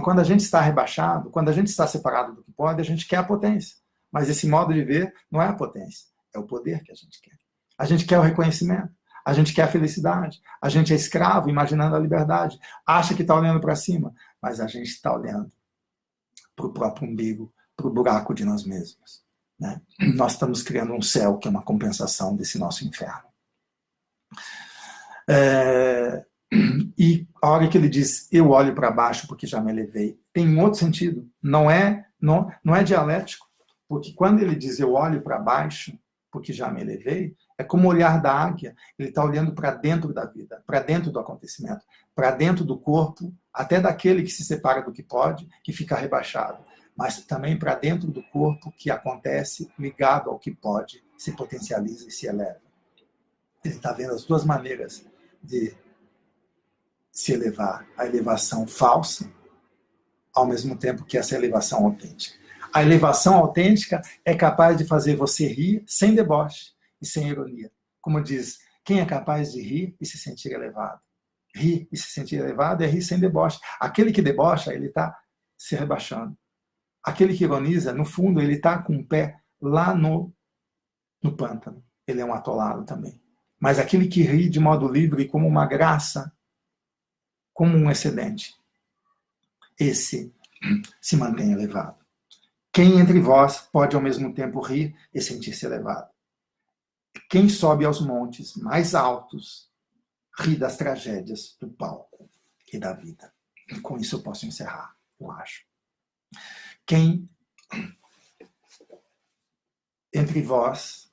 quando a gente está rebaixado, quando a gente está separado do que pode, a gente quer a potência. Mas esse modo de ver não é a potência, é o poder que a gente quer. A gente quer o reconhecimento, a gente quer a felicidade, a gente é escravo imaginando a liberdade, acha que está olhando para cima, mas a gente está olhando para o próprio umbigo, para o buraco de nós mesmos, né? Nós estamos criando um céu que é uma compensação desse nosso inferno. E a hora que ele diz, eu olho para baixo porque já me elevei, tem um outro sentido, não é dialético, porque quando ele diz eu olho para baixo, porque já me elevei, é como o olhar da águia. Ele está olhando para dentro da vida, para dentro do acontecimento, para dentro do corpo, até daquele que se separa do que pode, que fica rebaixado, mas também para dentro do corpo que acontece ligado ao que pode, se potencializa e se eleva. Ele está vendo as duas maneiras de se elevar, a elevação falsa, ao mesmo tempo que essa elevação autêntica. A elevação autêntica é capaz de fazer você rir sem deboche e sem ironia. Como diz, quem é capaz de rir e se sentir elevado? Rir e se sentir elevado é rir sem deboche. Aquele que debocha, ele está se rebaixando. Aquele que ironiza, no fundo, ele está com o pé lá no pântano. Ele é um atolado também. Mas aquele que ri de modo livre, como uma graça, como um excedente, esse se mantém elevado. Quem entre vós pode ao mesmo tempo rir e sentir-se elevado? Quem sobe aos montes mais altos ri das tragédias do palco e da vida. E com isso eu posso encerrar, eu acho. Quem entre vós,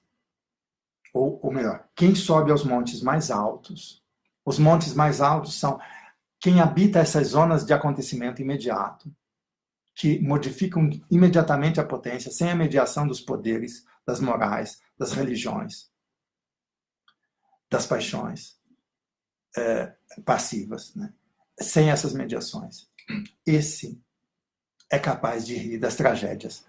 ou melhor, quem sobe aos montes mais altos, os montes mais altos são quem habita essas zonas de acontecimento imediato, que modificam imediatamente a potência, sem a mediação dos poderes, das morais, das religiões, das paixões passivas, né? Sem essas mediações. Esse é capaz de rir das tragédias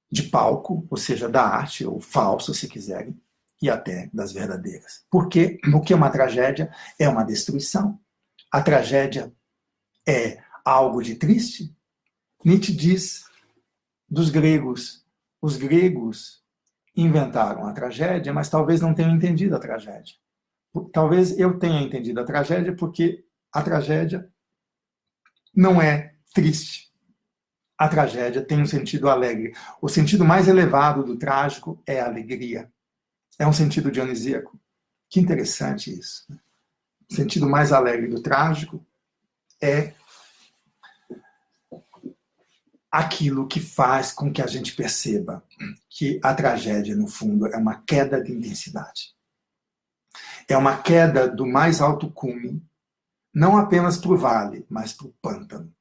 de palco, ou seja, da arte, ou falso, se quiserem, e até das verdadeiras. Porque o que é uma tragédia? É uma destruição. A tragédia é algo de triste. Nietzsche diz dos gregos, os gregos inventaram a tragédia, mas talvez não tenham entendido a tragédia. Talvez eu tenha entendido a tragédia porque a tragédia não é triste. A tragédia tem um sentido alegre. O sentido mais elevado do trágico é a alegria. É um sentido dionisíaco. Que interessante isso. O sentido mais alegre do trágico é aquilo que faz com que a gente perceba que a tragédia, no fundo, é uma queda de intensidade. É uma queda do mais alto cume, não apenas para o vale, mas para o pântano.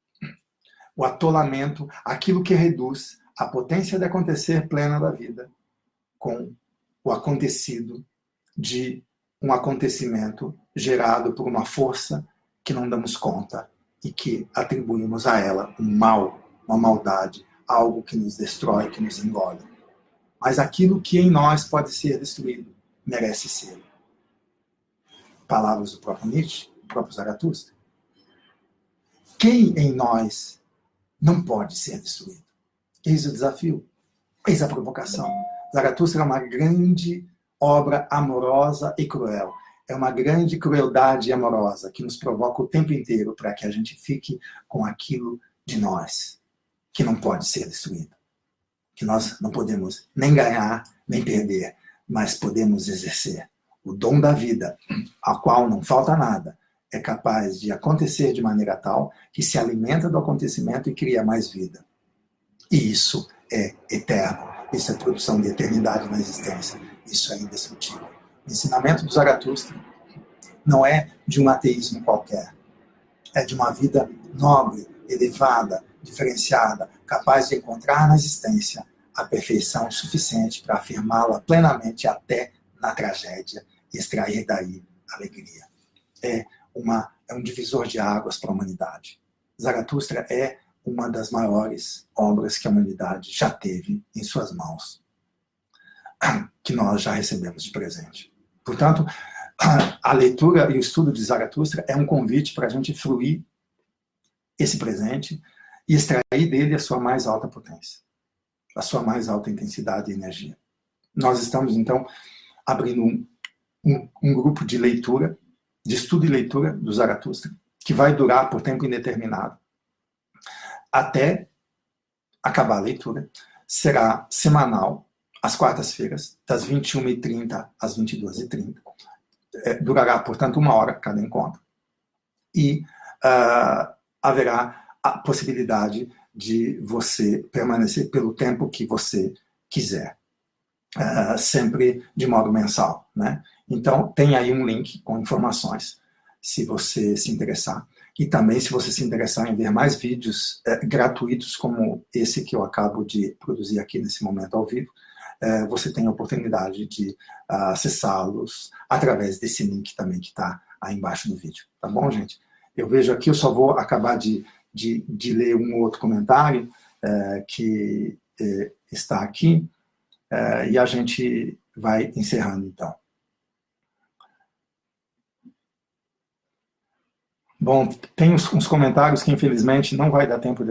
O atolamento, aquilo que reduz a potência de acontecer plena da vida com o acontecido de um acontecimento gerado por uma força que não damos conta e que atribuímos a ela um mal, uma maldade, algo que nos destrói, que nos engole. Mas aquilo que em nós pode ser destruído, merece ser. Palavras do próprio Nietzsche, do próprio Zaratustra. Quem em nós não pode ser destruído? Eis o desafio, eis a provocação. Zaratustra é uma grande obra amorosa e cruel. É uma grande crueldade amorosa que nos provoca o tempo inteiro para que a gente fique com aquilo de nós que não pode ser destruído. Que nós não podemos nem ganhar, nem perder, mas podemos exercer. O dom da vida, ao qual não falta nada, é capaz de acontecer de maneira tal que se alimenta do acontecimento e cria mais vida. E isso é eterno. Isso é produção de eternidade na existência. Isso é indestrutível. O ensinamento do Zaratustra não é de um ateísmo qualquer. É de uma vida nobre, elevada, diferenciada, capaz de encontrar na existência a perfeição suficiente para afirmá-la plenamente até na tragédia e extrair daí alegria. É um divisor de águas para a humanidade. Zaratustra é uma das maiores obras que a humanidade já teve em suas mãos, que nós já recebemos de presente. Portanto, a leitura e o estudo de Zaratustra é um convite para a gente fruir esse presente e extrair dele a sua mais alta potência, a sua mais alta intensidade e energia. Nós estamos, então, abrindo um grupo de leitura, de estudo e leitura do Zaratustra, que vai durar por tempo indeterminado, até acabar a leitura. Será semanal, às quartas-feiras, das 21h30 às 22h30. Durará, portanto, 1 hora cada encontro. E haverá a possibilidade de você permanecer pelo tempo que você quiser. sempre de modo mensal, né? Então, tem aí um link com informações, se você se interessar. E também, se você se interessar em ver mais vídeos gratuitos, como esse que eu acabo de produzir aqui nesse momento ao vivo, você tem a oportunidade de acessá-los através desse link também que está aí embaixo do vídeo. Tá bom, gente? Eu vejo aqui, eu só vou acabar de ler um outro comentário que está aqui, e a gente vai encerrando, então. Bom, tem uns comentários que, infelizmente, não vai dar tempo de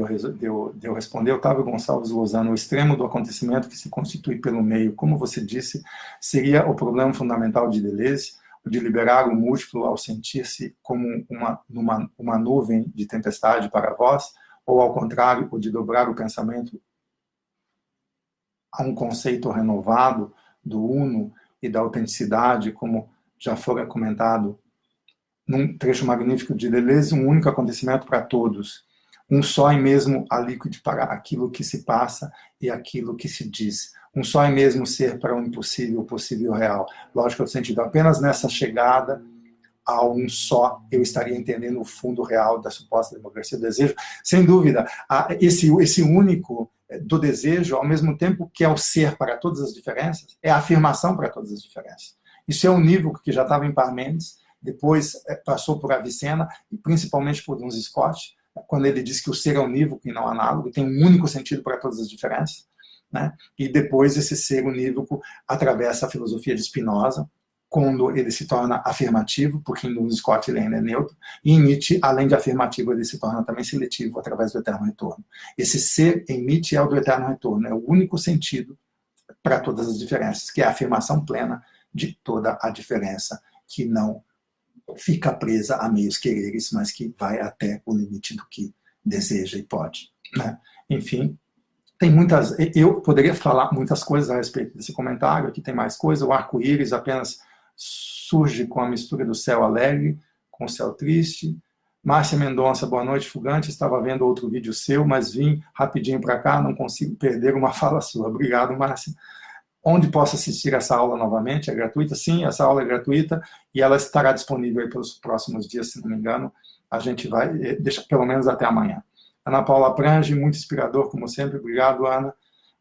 eu responder. Otávio Gonçalves Lozano: o extremo do acontecimento que se constitui pelo meio, como você disse, seria o problema fundamental de Deleuze, o de liberar o múltiplo ao sentir-se como uma nuvem de tempestade para vós, ou, ao contrário, o de dobrar o pensamento a um conceito renovado do uno e da autenticidade, como já fora comentado num trecho magnífico de Deleuze, um único acontecimento para todos, um só e mesmo alíquide para aquilo que se passa e aquilo que se diz, um só e mesmo ser para o impossível, o possível real. Lógico, no sentido, apenas nessa chegada a um só, eu estaria entendendo o fundo real da suposta democracia do desejo. Sem dúvida, esse único do desejo, ao mesmo tempo que é o ser para todas as diferenças, é a afirmação para todas as diferenças. Isso é um unívoco que já estava em Parmênides, depois passou por Avicena, e principalmente por Duns Scott, quando ele diz que o ser é unívoco e não análogo, tem um único sentido para todas as diferenças, né? E depois esse ser unívoco atravessa a filosofia de Spinoza, quando ele se torna afirmativo, porque em Duns Scott ele ainda é neutro, e em Nietzsche, além de afirmativo, ele se torna também seletivo através do eterno retorno. Esse ser em Nietzsche é o do eterno retorno, é o único sentido para todas as diferenças, que é a afirmação plena de toda a diferença, que não fica presa a meios quereres, mas que vai até o limite do que deseja e pode, né? Enfim, tem muitas... Eu poderia falar muitas coisas a respeito desse comentário, aqui tem mais coisa. O arco-íris apenas surge com a mistura do céu alegre com o céu triste. Márcia Mendonça: boa noite, Fugante. Estava vendo outro vídeo seu, mas vim rapidinho para cá, não consigo perder uma fala sua. Obrigado, Márcia. Onde posso assistir essa aula novamente? É gratuita? Sim, essa aula é gratuita e ela estará disponível aí pelos próximos dias, se não me engano. A gente vai deixar pelo menos até amanhã. Ana Paula Prange, muito inspirador, como sempre. Obrigado, Ana.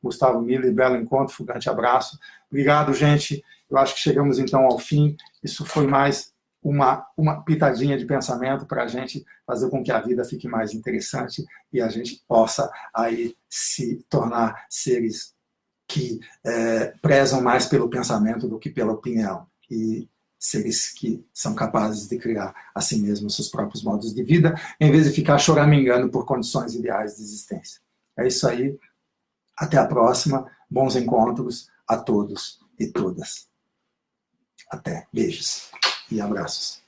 Gustavo Miller, belo encontro, Fugante, abraço. Obrigado, gente. Eu acho que chegamos, então, ao fim. Isso foi mais uma pitadinha de pensamento para a gente fazer com que a vida fique mais interessante e a gente possa aí se tornar seres que prezam mais pelo pensamento do que pela opinião, e seres que são capazes de criar a si mesmos seus próprios modos de vida, em vez de ficar choramingando por condições ideais de existência. É isso aí, até a próxima, bons encontros a todos e todas. Até, beijos e abraços.